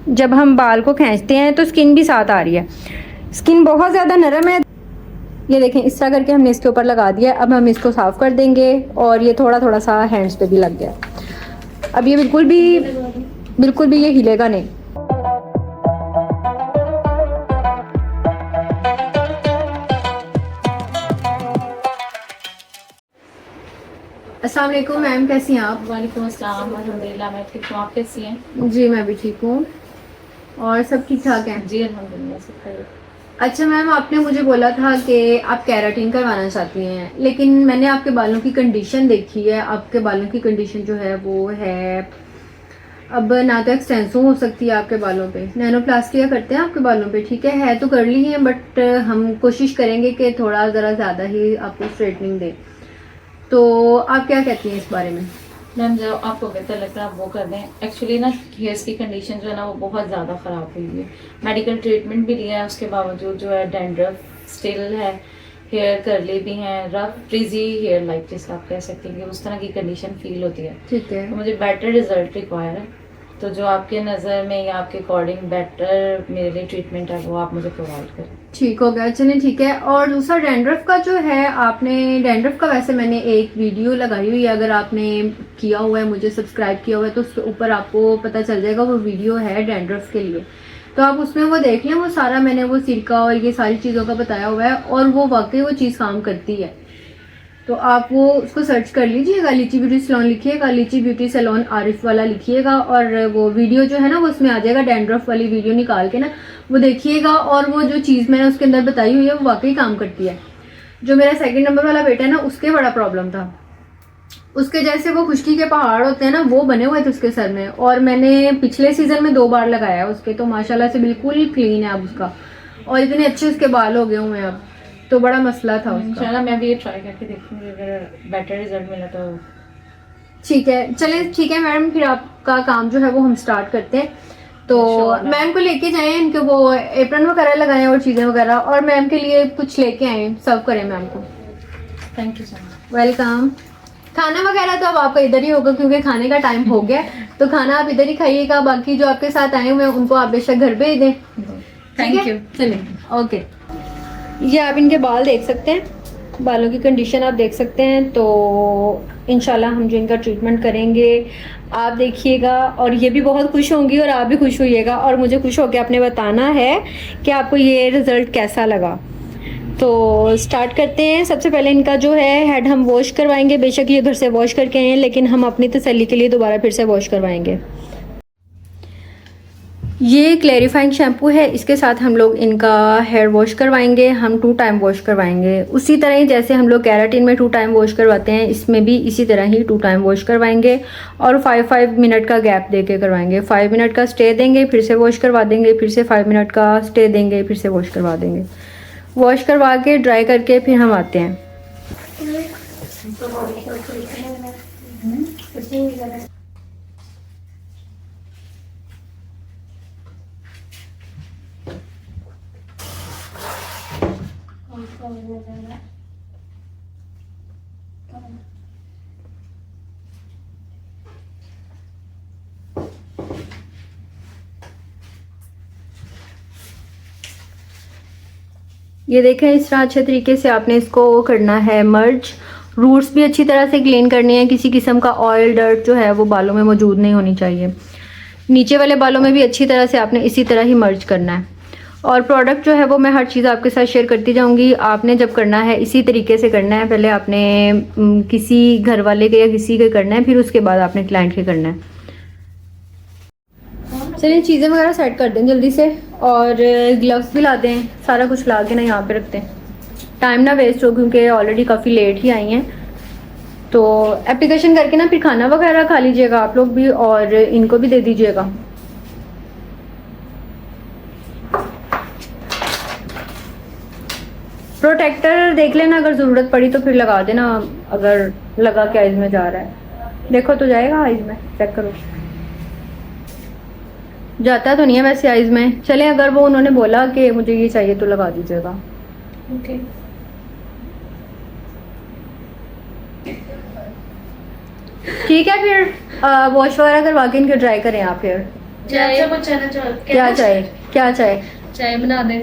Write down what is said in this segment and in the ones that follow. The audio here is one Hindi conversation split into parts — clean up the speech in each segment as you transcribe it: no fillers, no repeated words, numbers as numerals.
जब हम बाल को खींचते हैं तो स्किन भी साथ आ रही है। स्किन बहुत ज़्यादा नरम है। ये देखें, इस तरह करके हमने इसके ऊपर लगा दिया। अब हम इसको साफ़ कर देंगे और ये थोड़ा थोड़ा सा हैंड्स पे भी लग गया। अब ये बिल्कुल भी ये हिलेगा नहीं। अस्सलाम वालेकुम मैम, कैसी हैं आप? वालेकुम अस्सलाम, अल्हम्दुलिल्लाह मैं ठीक हूँ। आप कैसी हैं? जी मैं भी ठीक हूँ। और सब ठीक ठाक हैं? जी अल्हम्दुलिल्लाह सब खैर। अच्छा मैम, आपने मुझे बोला था कि आप केराटिन करवाना चाहती हैं, लेकिन मैंने आपके बालों की कंडीशन देखी है। आपके बालों की कंडीशन जो है वो है, अब ना तो एक्सटेंसो हो सकती है आपके बालों पे, नैनोप्लास्टिया करते हैं आपके बालों पे, ठीक है तो कर ली है, बट हम कोशिश करेंगे कि थोड़ा ज़रा ज़्यादा ही आपको स्ट्रेटनिंग दें। तो आप क्या कहती हैं इस बारे में? मैम जो आपको बेहतर लगता है आप वो कर दें। एक्चुअली ना हेयर्स की कंडीशन जो है ना वो बहुत ज़्यादा ख़राब हुई है। मेडिकल ट्रीटमेंट भी लिया है, उसके बावजूद जो है डैंड्रफ स्टिल है, हेयर करली भी हैं, रफ फ्रिजी हेयर लाइक जिसका आप कह सकते हैं कि उस तरह की कंडीशन फील होती है। ठीक है। तो मुझे बेटर रिजल्ट रिक्वायर है। तो जो आपके नज़र में या आपके अकॉर्डिंग बेटर मेरे लिए ट्रीटमेंट है वो आप मुझे प्रोवाइड करें। ठीक हो गया, चलिए ठीक है। और दूसरा डैंड्रफ का जो है, आपने डैंड्रफ का वैसे मैंने एक वीडियो लगाई हुई है, अगर आपने किया हुआ है, मुझे सब्सक्राइब किया हुआ है, तो उसके ऊपर आपको पता चल जाएगा। वो वीडियो है डैंड्रफ के लिए, तो आप उसमें वो देख लें। वो सारा मैंने वो सिरका और ये सारी चीज़ों का बताया हुआ है और वो वाकई वो चीज़ काम करती है। तो आप वो उसको सर्च कर लीजिएगा, लीची ब्यूटी सैलून लिखिएगा, लीची ब्यूटी सैलून आरिफ वाला लिखिएगा, और वो वीडियो जो है ना वो उसमें आ जाएगा। डैंड्रफ वाली वीडियो निकाल के ना वो देखिएगा, और वो जो चीज़ मैंने उसके अंदर बताई हुई है वो वाकई काम करती है। जो मेरा 2nd नंबर वाला बेटा है ना, उसके बड़ा प्रॉब्लम था। उसके जैसे वो खुश्की के पहाड़ होते हैं ना, वो बने हुए थे उसके सर में, और मैंने पिछले सीजन में 2 बार लगाया है उसके, तो माशाल्लाह से बिल्कुल क्लीन है अब उसका, और इतने अच्छे उसके बाल हो गए हुए हैं अब। तो बड़ा मसला था उसका। इंशाल्लाह मैं भी ये ट्राई करके देखूंगी, अगर बेटर रिजल्ट मिला तो। ठीक है, चले ठीक है मैडम, फिर आपका काम जो है वो हम स्टार्ट करते हैं। तो मैम को लेके जाएं, इनके वो एप्रन वगैरह लगाएं और चीज़ें वगैरह, और मैम के लिए कुछ लेके आए, सर्व करें मैम को। Thank you so much. Welcome. खाना वगैरह तो अब आपका इधर ही होगा क्योंकि खाने का टाइम हो गया, तो खाना आप इधर ही खाइएगा। बाकी जो आपके साथ आए हुए हैं उनको आप बेशक घर भेज दें। Thank you. चलिए ओके। ये आप इनके बाल देख सकते हैं, बालों की कंडीशन आप देख सकते हैं। तो इंशाल्लाह हम जो इनका ट्रीटमेंट करेंगे आप देखिएगा, और ये भी बहुत खुश होंगी और आप भी खुश होइएगा, और मुझे खुश होकर आपने बताना है कि आपको ये रिज़ल्ट कैसा लगा। तो स्टार्ट करते हैं। सबसे पहले इनका जो है हेड हम वॉश करवाएंगे। बेशक ये घर से वॉश करके आए हैं, लेकिन हम अपनी तसल्ली के लिए दोबारा फिर से वॉश करवाएंगे। ये क्लैरिफाइंग शैम्पू है, इसके साथ हम लोग इनका हेयर वॉश करवाएंगे। हम 2 टाइम वॉश करवाएंगे, उसी तरह ही जैसे हम लोग केराटिन में 2 टाइम वॉश करवाते हैं, इसमें भी इसी तरह ही 2 टाइम वॉश करवाएंगे, और 5-5 मिनट का गैप दे के करवाएंगे। 5 मिनट का स्टे देंगे, फिर से वॉश करवा देंगे, फिर से 5 मिनट का स्टे देंगे, फिर से वॉश करवा देंगे। वॉश करवा के ड्राई करके फिर हम आते हैं। ये देखें, इस तरह अच्छे तरीके से आपने इसको करना है मर्ज। रूट्स भी अच्छी तरह से क्लीन करनी है, किसी किस्म का ऑयल डर्ट जो है वो बालों में मौजूद नहीं होनी चाहिए। नीचे वाले बालों में भी अच्छी तरह से आपने इसी तरह ही मर्ज करना है। और प्रोडक्ट जो है वो मैं हर चीज़ आपके साथ शेयर करती जाऊंगी। आपने जब करना है इसी तरीके से करना है। पहले आपने किसी घर वाले के या किसी के करना है, फिर उसके बाद आपने क्लाइंट के करना है। चलिए चीज़ें वगैरह सेट कर दें जल्दी से, और ग्लव्स भी ला दें, सारा कुछ ला के ना यहाँ पे रखते हैं, टाइम ना वेस्ट हो, क्योंकि ऑलरेडी काफ़ी लेट ही आई हैं। तो एप्लीकेशन करके ना फिर खाना वगैरह खा लीजिएगा आप लोग भी, और इनको भी दे दीजिएगा। प्रोटेक्टर देख लेना, अगर ज़रूरत पड़ी तो फिर लगा देना, अगर लगा के आइज़ में जा रहा है। देखो तो जाएगा आइज़ में, चेक करो, जाता तो नहीं है वैसे आइज़ में। चले, अगर वो उन्होंने बोला कि मुझे ये चाहिए तो लगा दीजिएगा। ओके। ठीक है, फिर वॉश वगैरह करवा के इनके ड्राई करें आप फिर। चाय कुछ चाहना चाहो? क्या चाय? क्या चाय? चाय बना दे।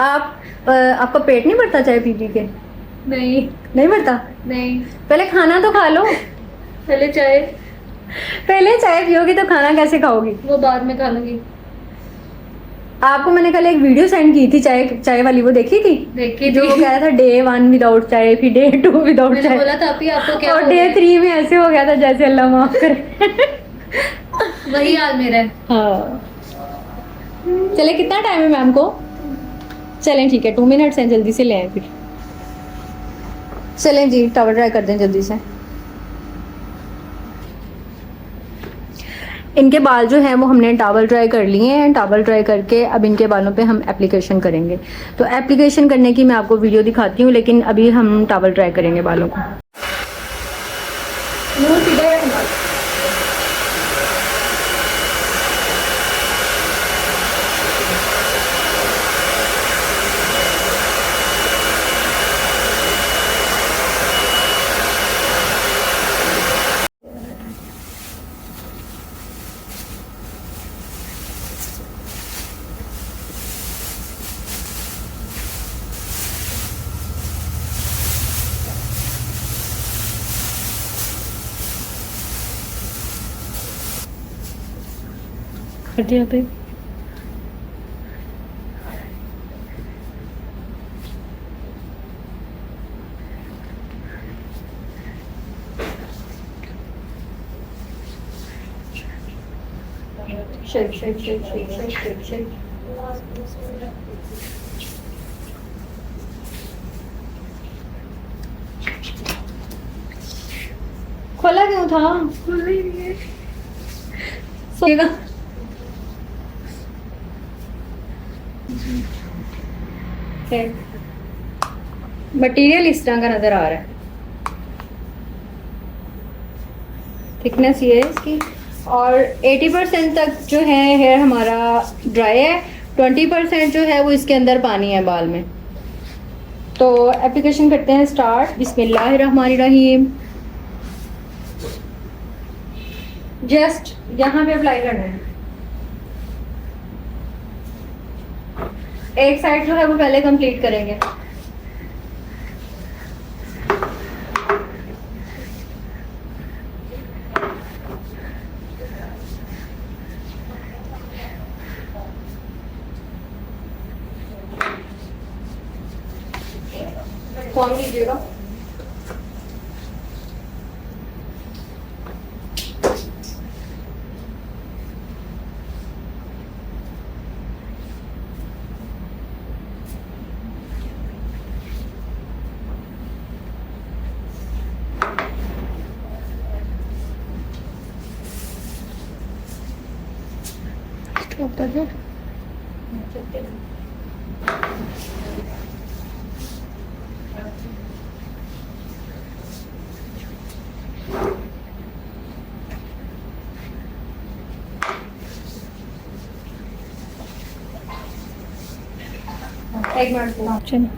आपका पेट नहीं भरता चाय पी पी के? नहीं नहीं भरता? नहीं, पहले खाना तो खा लो। पहले चाय, पहले चाय पियोगी तो खाना कैसे खाओगी? वो बाद में खा लूंगी। आपको मैंने कल एक वीडियो सेंड की थी चाय चाय वाली, वो देखी थी? देखी जो वो थी। कह रहा था डे 1 विदाउट चाय, फिर डे 2 विदाउट मैंने चाय, बोला था अभी आपको क्या और हो डे गया? 3 में ऐसे हो गया था जैसे अल्लाह माफ करे। वही हाल मेरा है। हाँ चले, कितना टाइम है मैम को? चलें ठीक है, 2 मिनट्स हैं, जल्दी से ले आए फिर। चलें जी, टॉवल ड्राई कर दें जल्दी से। इनके बाल जो हैं वो हमने टॉवल ड्राई कर लिए हैं। टॉवल ड्राई करके अब इनके बालों पे हम एप्लीकेशन करेंगे। तो एप्लीकेशन करने की मैं आपको वीडियो दिखाती हूँ, लेकिन अभी हम टॉवल ड्राई करेंगे बालों को। कर दिया पे। Shake shake shake shake shake shake shake. खोला क्यों था? सोएगा। मटेरियल इस तरह का नजर आ रहा है। थिकनेस ये है इसकी, और 80% तक जो है हेयर हमारा ड्राई है, 20% जो है वो इसके अंदर पानी है बाल में। तो एप्लीकेशन करते हैं स्टार्ट। बिस्मिल्लाहिर्रहमानिर्रहीम। जस्ट यहाँ पे अप्लाई करना है। एक साइड जो है वो पहले कंप्लीट करेंगे। कौन कीजिएगा? एक मिनट।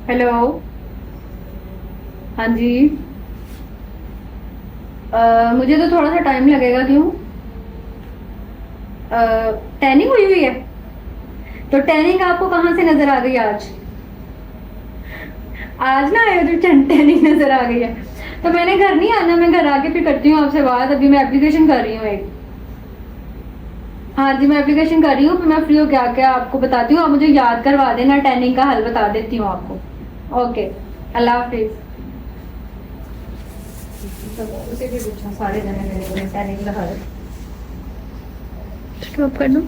हेलो, हाँ जी। मुझे तो थोड़ा सा टाइम लगेगा। क्यों? टैनिंग हुई हुई है? तो टैनिंग आपको कहाँ से नजर आ गई आज? आज ना आए तो टैनिंग नजर आ गई है। तो मैंने घर नहीं आना, मैं घर आके फिर करती हूँ आपसे बात। अभी मैं एप्लीकेशन कर रही हूँ एक। हाँ जी, मैं एप्लीकेशन कर रही हूँ, फिर मैं फ्री होकर आके आपको बताती हूँ। आप मुझे याद करवा देना, टैनिंग का हल बता देती हूँ आपको। ओके, अल्लाह हाफिज। उसे भी पूछा, सारे जने टैनिंग का हल स्टॉप कर दूँ।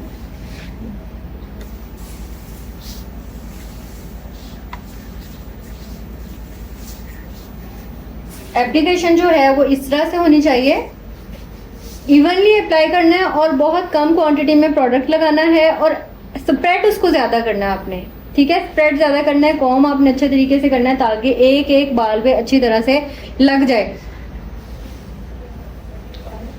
एप्लीकेशन जो है वो इस तरह से होनी चाहिए, इवनली अप्लाई करना है और बहुत कम क्वांटिटी में प्रोडक्ट लगाना है, और स्प्रेड उसको ज़्यादा करना है आपने। ठीक है, स्प्रेड ज़्यादा करना है, कॉम आपने अच्छे तरीके से करना है ताकि एक एक बाल पे अच्छी तरह से लग जाए।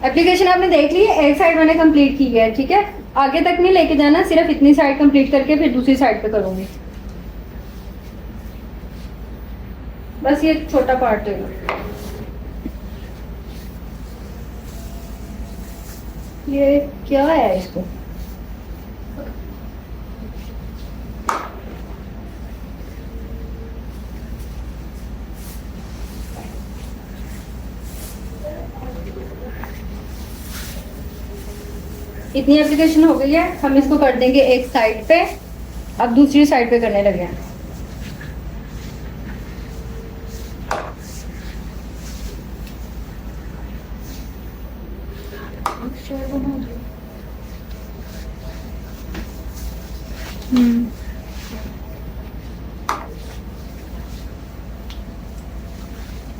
एप्लीकेशन आपने देख ली है, एक साइड मैंने कंप्लीट की है। ठीक है, आगे तक नहीं लेके जाना, सिर्फ इतनी साइड कंप्लीट करके फिर दूसरी साइड पे करूँगी। बस ये छोटा पार्ट है। ये क्या है इसको? इतनी एप्लीकेशन हो गई है, हम इसको कर देंगे एक साइड पे। अब दूसरी साइड पे करने लगे हैं।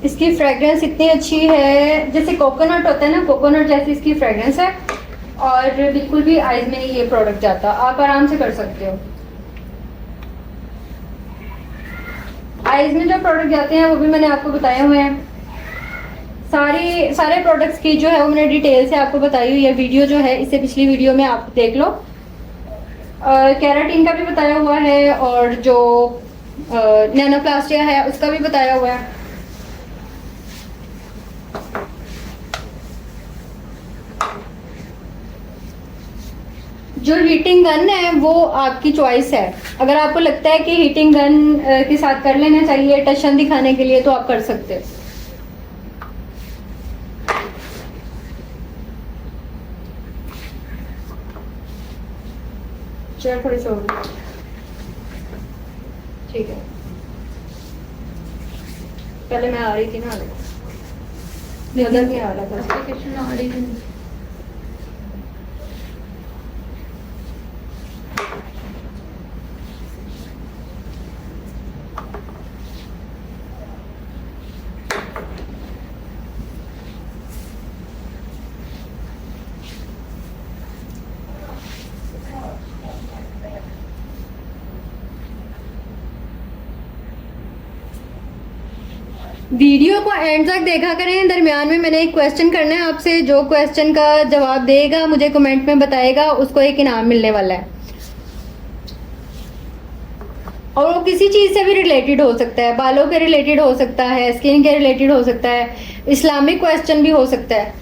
इसकी फ्रेग्रेंस इतनी अच्छी है, जैसे कोकोनट होता है ना, कोकोनट जैसी इसकी फ्रेग्रेंस है। और बिल्कुल भी आइज में नहीं ये प्रोडक्ट जाता, आप आराम से कर सकते हो। आइज में जो प्रोडक्ट जाते हैं वो भी मैंने आपको बताए हुए हैं। सारे प्रोडक्ट्स की जो है वो मैंने डिटेल से आपको बताई हुई है। वीडियो जो है इससे पिछली वीडियो में आप देख लो। केराटिन का भी बताया हुआ है और जो नैनोप्लास्टिया है उसका भी बताया हुआ है। जो हीटिंग गन है वो आपकी चॉइस है। अगर आपको लगता है कि हीटिंग गन के साथ कर लेना चाहिए टशन दिखाने के लिए तो आप कर सकते हो। चल थोड़ी छोड़, ठीक है। पहले मैं आ रही थी ना, नजर नहीं आ रहा था। एप्लीकेशन आ रही है। वीडियो को एंड तक देखा करें। दरमियान में मैंने एक क्वेश्चन करना है आपसे, जो क्वेश्चन का जवाब देगा मुझे कमेंट में बताएगा, उसको एक इनाम मिलने वाला है। और वो किसी चीज़ से भी रिलेटेड हो सकता है, बालों के रिलेटेड हो सकता है, स्किन के रिलेटेड हो सकता है, इस्लामिक क्वेश्चन भी हो सकता है।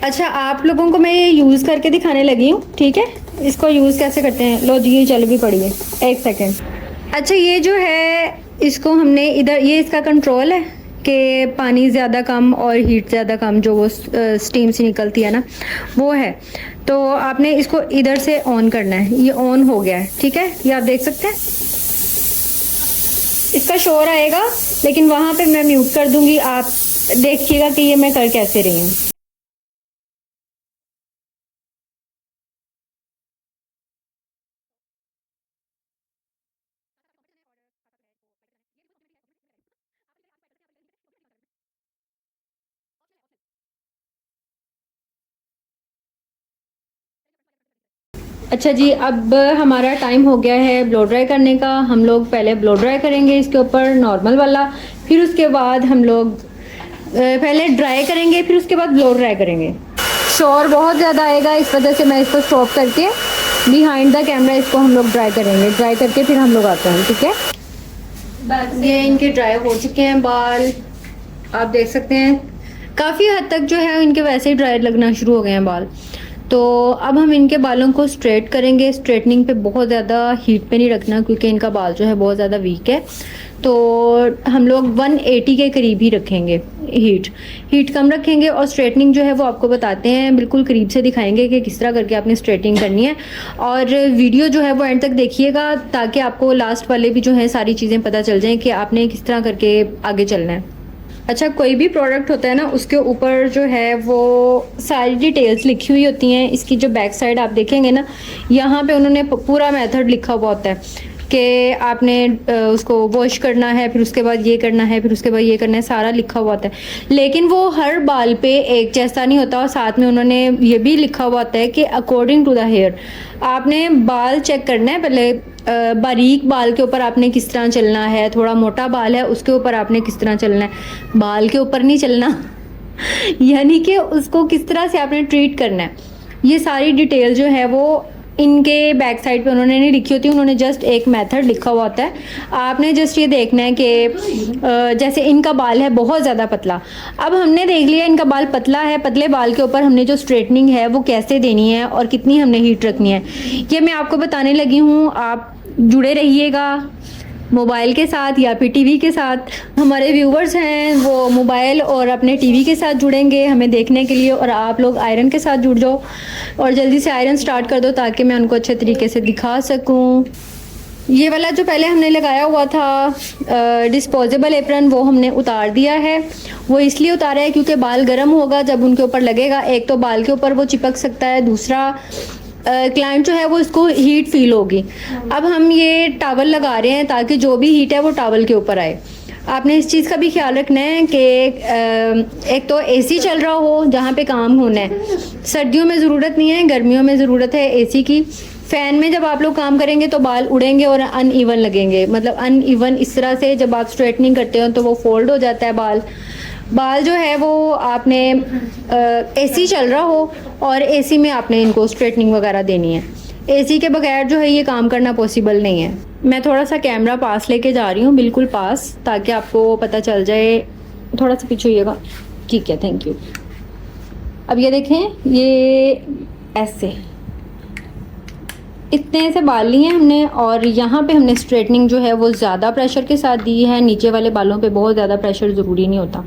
अच्छा, आप लोगों को मैं ये यूज़ करके दिखाने लगी हूँ, ठीक है। इसको यूज़ कैसे करते हैं, लो जी ये चल भी पड़ी है, एक सेकेंड। अच्छा, ये जो है इसको हमने इधर, ये इसका कंट्रोल है कि पानी ज़्यादा कम और हीट ज़्यादा कम जो वो स्टीम से निकलती है ना, वो है। तो आपने इसको इधर से ऑन करना है। ये ऑन हो गया है, ठीक है, ये आप देख सकते हैं। इसका शोर आएगा लेकिन वहाँ पे मैं म्यूट कर दूँगी, आप देखिएगा कि ये मैं कर कैसे रही हूँ। अच्छा जी, अब हमारा टाइम हो गया है ब्लो ड्राई करने का। हम लोग पहले ब्लो ड्राई करेंगे इसके ऊपर नॉर्मल वाला, फिर उसके बाद हम लोग पहले ड्राई करेंगे, फिर उसके बाद ब्लो ड्राई करेंगे। शोर बहुत ज़्यादा आएगा, इस वजह से मैं इसको स्टॉप करके बिहाइंड द कैमरा इसको हम लोग ड्राई करेंगे। ड्राई करके फिर हम लोग आते हैं, ठीक है। ये इनके ड्राई हो चुके हैं बाल, आप देख सकते हैं। काफ़ी हद तक जो है इनके वैसे ही ड्राई लगना शुरू हो गए हैं बाल। तो अब हम इनके बालों को स्ट्रेट करेंगे। स्ट्रेटनिंग पे बहुत ज़्यादा हीट पे नहीं रखना क्योंकि इनका बाल जो है बहुत ज़्यादा वीक है। तो हम लोग 180 के करीब ही रखेंगे। हीट कम रखेंगे। और स्ट्रेटनिंग जो है वो आपको बताते हैं, बिल्कुल करीब से दिखाएंगे कि किस तरह करके आपने स्ट्रेटनिंग करनी है। और वीडियो जो है वो एंड तक देखिएगा ताकि आपको लास्ट वाले भी जो है सारी चीज़ें पता चल जाएं कि आपने किस तरह करके आगे चलना है। अच्छा, कोई भी प्रोडक्ट होता है ना, उसके ऊपर जो है वो सारी डिटेल्स लिखी हुई होती हैं। इसकी जो बैक साइड आप देखेंगे ना, यहाँ पे उन्होंने पूरा मेथड लिखा हुआ होता है कि आपने उसको वॉश करना है, फिर उसके बाद ये करना है, फिर उसके बाद ये करना है, सारा लिखा हुआ होता है। लेकिन वो हर बाल पे एक जैसा नहीं होता। और साथ में उन्होंने ये भी लिखा हुआ होता है कि अकॉर्डिंग टू द हेयर आपने बाल चेक करना है। पहले बारीक बाल के ऊपर आपने किस तरह चलना है, थोड़ा मोटा बाल है उसके ऊपर आपने किस तरह चलना है, बाल के ऊपर नहीं चलना यानी कि उसको किस तरह से आपने ट्रीट करना है। ये सारी डिटेल जो है वो इनके बैक साइड पे उन्होंने नहीं लिखी होती, उन्होंने जस्ट एक मेथड लिखा हुआ होता है। आपने जस्ट ये देखना है कि जैसे इनका बाल है बहुत ज़्यादा पतला। अब हमने देख लिया इनका बाल पतला है, पतले बाल के ऊपर हमने जो स्ट्रेटनिंग है वो कैसे देनी है और कितनी हमने हीट रखनी है, ये मैं आपको बताने लगी हूँ। आप जुड़े रहिएगा मोबाइल के साथ या फिर टीवी के साथ। हमारे व्यूवर्स हैं वो मोबाइल और अपने टीवी के साथ जुड़ेंगे हमें देखने के लिए, और आप लोग आयरन के साथ जुड़ जाओ और जल्दी से आयरन स्टार्ट कर दो ताकि मैं उनको अच्छे तरीके से दिखा सकूं। ये वाला जो पहले हमने लगाया हुआ था डिस्पोजेबल एप्रन, वो हमने उतार दिया है। वो इसलिए उतारा है क्योंकि बाल गर्म होगा जब उनके ऊपर लगेगा, एक तो बाल के ऊपर वो चिपक सकता है, दूसरा क्लाइंट जो है वो इसको हीट फील होगी। अब हम ये टॉवल लगा रहे हैं ताकि जो भी हीट है वो टॉवल के ऊपर आए। आपने इस चीज़ का भी ख्याल रखना है कि एक तो एसी चल रहा हो जहाँ पे काम होना है। सर्दियों में ज़रूरत नहीं है, गर्मियों में ज़रूरत है एसी की। फ़ैन में जब आप लोग काम करेंगे तो बाल उड़ेंगे और अनइवन लगेंगे, मतलब अनइवन इस तरह से जब आप स्ट्रेटनिंग करते हो तो वो फोल्ड हो जाता है बाल जो है वो आपने एसी चल रहा हो और एसी में आपने इनको स्ट्रेटनिंग वगैरह देनी है। एसी के बगैर जो है ये काम करना पॉसिबल नहीं है। मैं थोड़ा सा कैमरा पास लेके जा रही हूँ, बिल्कुल पास, ताकि आपको पता चल जाए। थोड़ा सा पीछे होइएगा, ठीक है, थैंक यू। अब ये देखें, ये ऐसे इतने से बाल लिए हैं हमने और यहाँ पे हमने स्ट्रेटनिंग जो है वो ज़्यादा प्रेशर के साथ दी है। नीचे वाले बालों पे बहुत ज़्यादा प्रेशर ज़रूरी नहीं होता।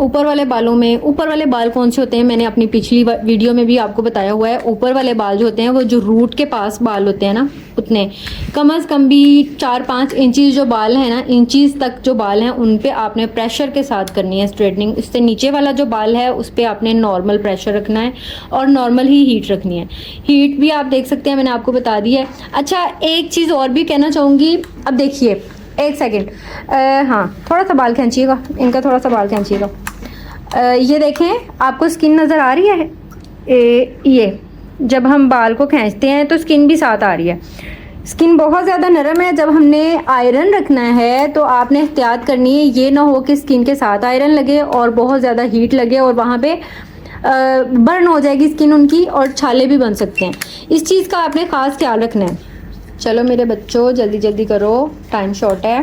ऊपर वाले बालों में, ऊपर वाले बाल कौन से होते हैं मैंने अपनी पिछली वीडियो में भी आपको बताया हुआ है। ऊपर वाले बाल जो होते हैं वो जो रूट के पास बाल होते हैं ना, उतने कम अज़ कम भी 4-5 इंचज़ जो बाल हैं ना, इंचज़ तक जो बाल हैं उन पे आपने प्रेशर के साथ करनी है स्ट्रेटनिंग। इससे नीचे वाला जो बाल है उस पर आपने नॉर्मल प्रेशर रखना है और नॉर्मल ही हीट रखनी है। हीट भी आप देख सकते हैं, मैंने आपको बता दी है। अच्छा, एक चीज़ और भी कहना चाहूँगी। अब देखिए, एक सेकेंड, हाँ थोड़ा सा बाल खींचिएगा, इनका थोड़ा सा बाल खींचिएगा। ये देखें, आपको स्किन नज़र आ रही है? ये जब हम बाल को खींचते हैं तो स्किन भी साथ आ रही है। स्किन बहुत ज़्यादा नरम है। जब हमने आयरन रखना है तो आपने एहतियात करनी है, ये ना हो कि स्किन के साथ आयरन लगे और बहुत ज़्यादा हीट लगे और वहाँ पे बर्न हो जाएगी स्किन उनकी और छाले भी बन सकते हैं। इस चीज़ का आपने ख़ास ख्याल रखना है। चलो मेरे बच्चों, जल्दी जल्दी करो, टाइम शॉर्ट है।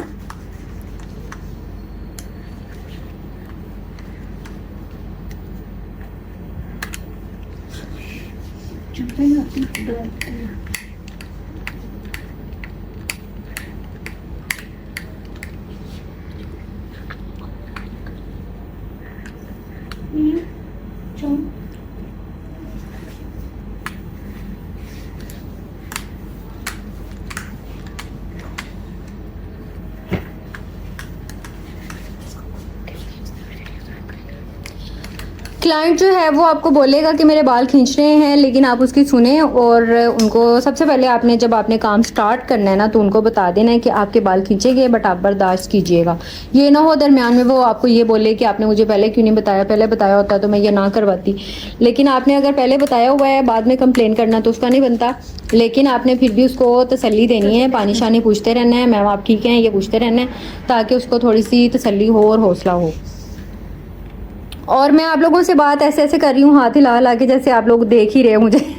क्लाइंट जो है वो आपको बोलेगा कि मेरे बाल खींच रहे हैं, लेकिन आप उसकी सुने और उनको सबसे पहले आपने जब आपने काम स्टार्ट करना है ना तो उनको बता देना है कि आपके बाल खींचेंगे, बट आप बर्दाश्त कीजिएगा। ये ना हो दरमियान में वो आपको ये बोले कि आपने मुझे पहले क्यों नहीं बताया, पहले बताया होता तो मैं ये ना करवाती। लेकिन आपने अगर पहले बताया हुआ है, बाद में कंप्लेन करना तो उसका नहीं बनता। लेकिन आपने फिर भी उसको तसल्ली देनी है, पानी शानी पूछते रहना है, मैम आप ठीक हैं, ये पूछते रहना है, ताकि उसको थोड़ी सी तसल्ली हो और हौसला हो। और मैं आप लोगों से बात ऐसे ऐसे कर रही हूँ, हाथ हिला हिला के, जैसे आप लोग देख ही रहे हो मुझे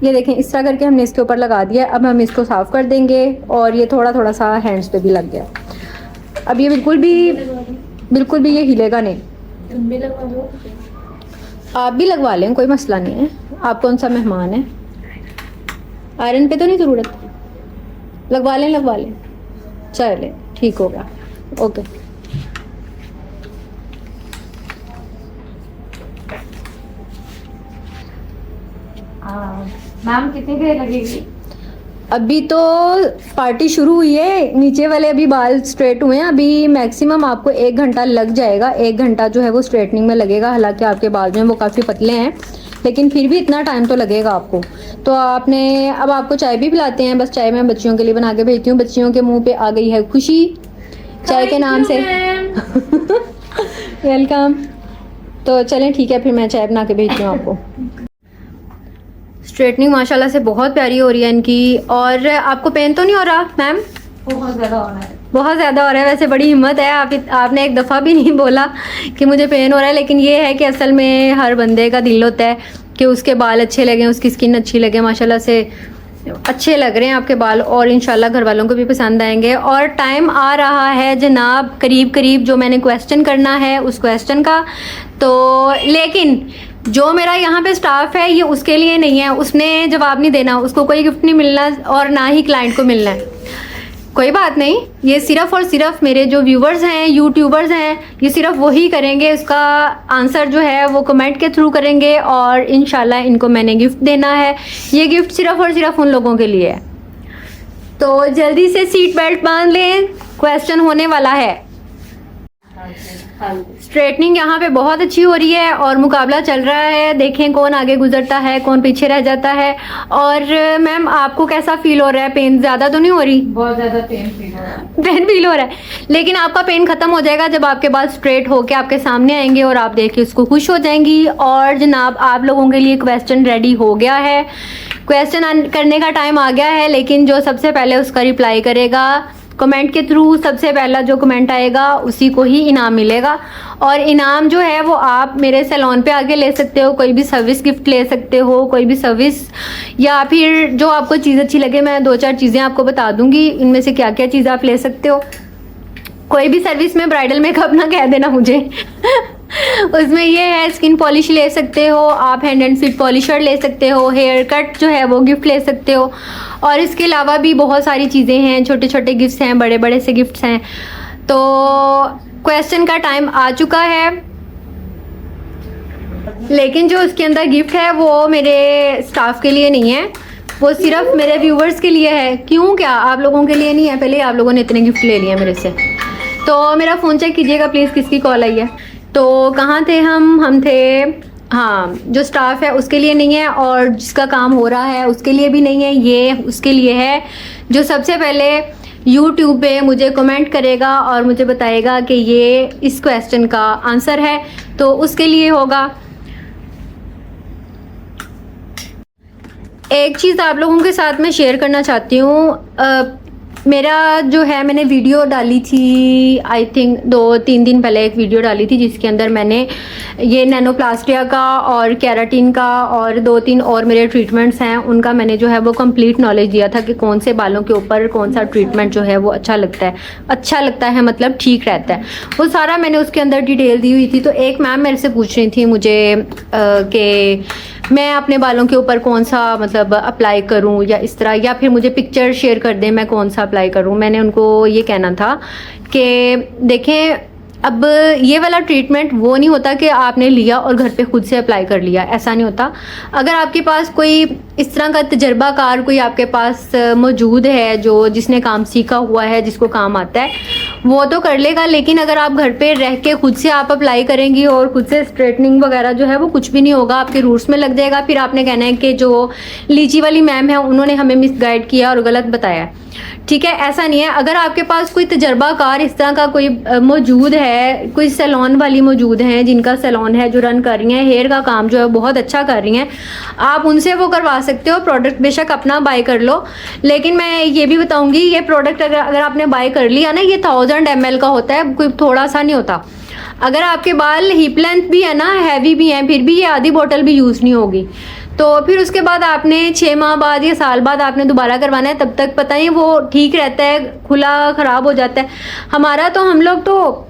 ये देखें इस तरह करके हमने इसके ऊपर लगा दिया। अब हम इसको साफ़ कर देंगे और ये थोड़ा थोड़ा सा हैंड्स पे भी लग गया। अब ये बिल्कुल भी ये हिलेगा नहीं। तुम भी लगवा लो। आप भी लगवा लें, कोई मसला नहीं है। आप कौन सा मेहमान है? आयरन पे तो नहीं ज़रूरत, लगवा लें। चले ठीक हो गया, ओके। मैम कितनी देर लगेगी? अभी तो पार्टी शुरू हुई है, नीचे वाले अभी बाल स्ट्रेट हुए हैं। अभी मैक्सिमम आपको 1 घंटा लग जाएगा। 1 घंटा जो है वो स्ट्रेटनिंग में लगेगा। हालांकि आपके बाल जो हैं वो काफ़ी पतले हैं, लेकिन फिर भी इतना टाइम तो लगेगा आपको। तो अब आपको चाय भी पिलाते हैं। बस चाय मैं बच्चियों के लिए बना के भेजती हूँ। बच्चियों के मुंह पे आ गई है खुशी चाय के नाम से। वेलकम। तो चलें ठीक है, फिर मैं चाय बना के भेजती हूँ आपको। स्ट्रेटनिंग माशाल्लाह से बहुत प्यारी हो रही है इनकी। और आपको पेन तो नहीं हो रहा मैम? बहुत ज़्यादा हो रहा है। बहुत ज़्यादा हो रहा है। वैसे बड़ी हिम्मत है, आपने एक दफ़ा भी नहीं बोला कि मुझे पेन हो रहा है। लेकिन ये है कि असल में हर बंदे का दिल होता है कि उसके बाल अच्छे लगें, उसकी स्किन अच्छी लगे। माशाल्लाह से अच्छे लग रहे हैं आपके बाल और इंशाल्लाह घर वालों को भी पसंद आएंगे। और टाइम आ रहा है जनाब करीब जो मैंने क्वेश्चन करना है उस क्वेश्चन का। तो लेकिन जो मेरा यहाँ पे स्टाफ है ये उसके लिए नहीं है, उसने जवाब नहीं देना, उसको कोई गिफ्ट नहीं मिलना और ना ही क्लाइंट को मिलना है। कोई बात नहीं, ये सिर्फ और सिर्फ मेरे जो व्यूवर्स हैं, यूट्यूबर्स हैं, ये सिर्फ वही करेंगे। उसका आंसर जो है वो कमेंट के थ्रू करेंगे और इंशाल्लाह इनको मैंने गिफ्ट देना है। ये गिफ्ट सिर्फ और सिर्फ उन लोगों के लिए है। तो जल्दी से सीट बेल्ट बांध लें, क्वेश्चन होने वाला है। स्ट्रेटनिंग यहाँ पे बहुत अच्छी हो रही है और मुकाबला चल रहा है। देखें कौन आगे गुजरता है, कौन पीछे रह जाता है। और मैम आपको कैसा फील हो रहा है? पेन ज़्यादा तो नहीं हो रही? बहुत ज़्यादा पेन फील हो रहा है। पेन फील हो रहा है, लेकिन आपका पेन खत्म हो जाएगा जब आपके बाल स्ट्रेट होके आपके सामने आएंगे और आप देख के उसको खुश हो जाएंगी। और जनाब आप लोगों के लिए क्वेश्चन रेडी हो गया है। क्वेश्चन करने का टाइम आ गया है, लेकिन जो सबसे पहले उसका रिप्लाई करेगा कमेंट के थ्रू, सबसे पहला जो कमेंट आएगा उसी को ही इनाम मिलेगा। और इनाम जो है वो आप मेरे सैलून पे आके ले सकते हो, कोई भी सर्विस गिफ्ट ले सकते हो, कोई भी सर्विस, या फिर जो आपको चीज़ अच्छी लगे। मैं 2-4 चीज़ें आपको बता दूंगी, इनमें से क्या क्या चीज़ आप ले सकते हो। कोई भी सर्विस में ब्राइडल मेकअप ना कह देना मुझे उसमें ये है, स्किन पॉलिश ले सकते हो आप, हैंड एंड फीट पॉलिशर ले सकते हो, हेयर कट जो है वो गिफ्ट ले सकते हो। और इसके अलावा भी बहुत सारी चीज़ें हैं, छोटे छोटे गिफ्ट्स हैं, बड़े बड़े से गिफ्ट्स हैं। तो क्वेश्चन का टाइम आ चुका है, लेकिन जो उसके अंदर गिफ्ट है वो मेरे स्टाफ के लिए नहीं है, वो सिर्फ मेरे व्यूवर्स के लिए है। क्यों, क्या आप लोगों के लिए नहीं है? पहले आप लोगों ने इतने गिफ्ट ले लिए मेरे से। तो मेरा फ़ोन चेक कीजिएगा प्लीज़, किसकी कॉल आई है। तो कहाँ थे हम थे, हाँ, जो स्टाफ है उसके लिए नहीं है और जिसका काम हो रहा है उसके लिए भी नहीं है। ये उसके लिए है जो सबसे पहले YouTube पे मुझे कमेंट करेगा और मुझे बताएगा कि ये इस क्वेश्चन का आंसर है, तो उसके लिए होगा। एक चीज़ आप लोगों के साथ मैं शेयर करना चाहती हूँ। मेरा जो है, मैंने वीडियो डाली थी, आई थिंक 2-3 दिन पहले एक वीडियो डाली थी जिसके अंदर मैंने ये नैनोप्लास्टिया का और केराटिन का और 2-3 और मेरे ट्रीटमेंट्स हैं उनका मैंने जो है वो कंप्लीट नॉलेज दिया था कि कौन से बालों के ऊपर कौन सा ट्रीटमेंट जो है वो अच्छा लगता है मतलब ठीक रहता है, वो सारा मैंने उसके अंदर डिटेल दी हुई थी। तो एक मैम मेरे से पूछ रही थी मुझे कि मैं अपने बालों के ऊपर कौन सा मतलब अप्लाई करूं या इस तरह, या फिर मुझे पिक्चर शेयर कर दें मैं कौन सा अप्लाई करूं। मैंने उनको ये कहना था कि देखें, अब ये वाला ट्रीटमेंट वो नहीं होता कि आपने लिया और घर पे खुद से अप्लाई कर लिया, ऐसा नहीं होता। अगर आपके पास कोई इस तरह का तजर्बाकार कोई आपके पास मौजूद है जो जिसने काम सीखा हुआ है, जिसको काम आता है, वो तो कर लेगा। लेकिन अगर आप घर पे रह के खुद से आप अप्लाई करेंगी और खुद से स्ट्रेटनिंग वगैरह जो है वो कुछ भी नहीं होगा, आपके रूट्स में लग जाएगा। फिर आपने कहना है कि जो लीची वाली मैम है उन्होंने हमें मिसगाइड किया और गलत बताया। ठीक है, ऐसा नहीं है। अगर आपके पास कोई तजर्बाकार इस तरह का कोई मौजूद है, कोई सैलून वाली मौजूद हैं जिनका सैलून है, जो रन कर रही हैं, हेयर का काम जो है बहुत अच्छा कर रही हैं, आप उनसे वो करवा सकते हो। प्रोडक्ट बेशक अपना बाय कर लो, लेकिन मैं ये भी बताऊंगी ये प्रोडक्ट अगर आपने बाय कर लिया ना, ये 1000 ml का होता है, कोई थोड़ा सा नहीं होता। अगर आपके बाल हिप लेंथ भी है ना, हैवी भी हैं, फिर भी ये आधी बोतल भी यूज़ नहीं होगी। तो फिर उसके बाद आपने 6 माह बाद या साल बाद आपने दोबारा करवाना है, तब तक पता नहीं वो ठीक रहता है, खुला ख़राब हो जाता है। हमारा तो हम लोग तो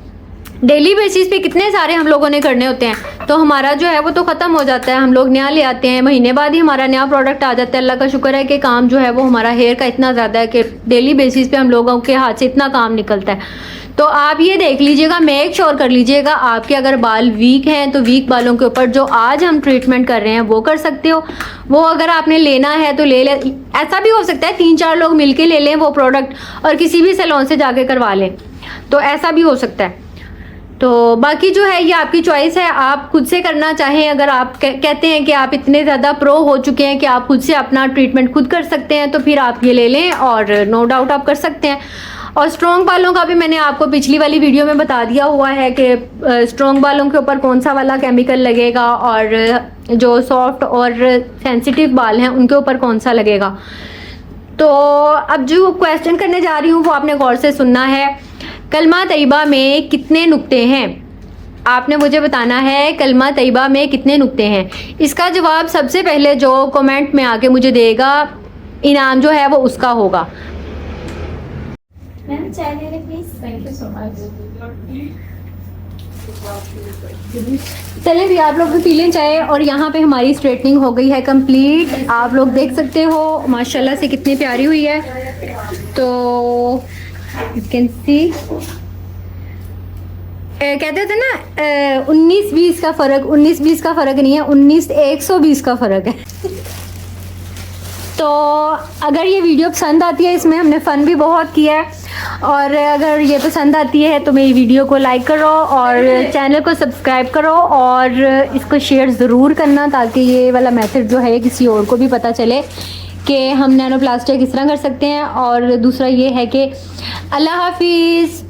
डेली बेसिस पे कितने सारे हम लोगों ने करने होते हैं, तो हमारा जो है वो तो ख़त्म हो जाता है, हम लोग नया ले आते हैं, महीने बाद ही हमारा नया प्रोडक्ट आ जाता है। अल्लाह का शुक्र है कि काम जो है वो हमारा हेयर का इतना ज़्यादा है कि डेली बेसिस पे हम लोगों के हाथ से इतना काम निकलता है। तो आप ये देख लीजिएगा, मेक श्योर कर लीजिएगा, आपके अगर बाल वीक हैं तो वीक बालों के ऊपर जो आज हम ट्रीटमेंट कर रहे हैं वो कर सकते हो। वो अगर आपने लेना है तो ले ऐसा भी हो सकता है 3-4 लोग मिलके ले लें वो प्रोडक्ट और किसी भी सैलून से जाके करवा लें, तो ऐसा भी हो सकता है। तो बाकी जो है ये आपकी चॉइस है, आप खुद से करना चाहें, अगर आप कहते हैं कि आप इतने ज़्यादा प्रो हो चुके हैं कि आप खुद से अपना ट्रीटमेंट खुद कर सकते हैं, तो फिर आप ये ले लें और नो डाउट आप कर सकते हैं। और स्ट्रॉन्ग बालों का भी मैंने आपको पिछली वाली वीडियो में बता दिया हुआ है कि स्ट्रॉन्ग बालों के ऊपर कौन सा वाला केमिकल लगेगा और जो सॉफ्ट और सेंसिटिव बाल हैं उनके ऊपर कौन सा लगेगा। तो अब जो क्वेश्चन करने जा रही हूँ वो आपने गौर से सुनना है। कलमा तैयबा में कितने नुक्ते हैं, आपने मुझे बताना है कलमा तैयबा में कितने नुक्ते हैं। इसका जवाब सबसे पहले जो कमेंट में आके मुझे देगा, इनाम जो है वो उसका होगा। मैम चाय ले लें please. Thank you so much. चले भी आप लोग भी पी लें चाय। और यहाँ पे हमारी स्ट्रेटनिंग हो गई है कंप्लीट, आप लोग देख सकते हो माशाल्लाह से कितनी प्यारी हुई है। तो यू कैन सी, कहते थे ना 19-20 का फ़र्क, 19-20 का फ़र्क नहीं है, 19-120 का फ़र्क है। तो अगर ये वीडियो पसंद आती है, इसमें हमने फ़न भी बहुत किया है, और अगर ये पसंद आती है तो मेरी वीडियो को लाइक करो और चैनल को सब्सक्राइब करो और इसको शेयर ज़रूर करना, ताकि ये वाला मेथड जो है किसी और को भी पता चले कि हम नैनोप्लास्टिक किस तरह कर सकते हैं। और दूसरा ये है कि अल्लाह हाफिज़।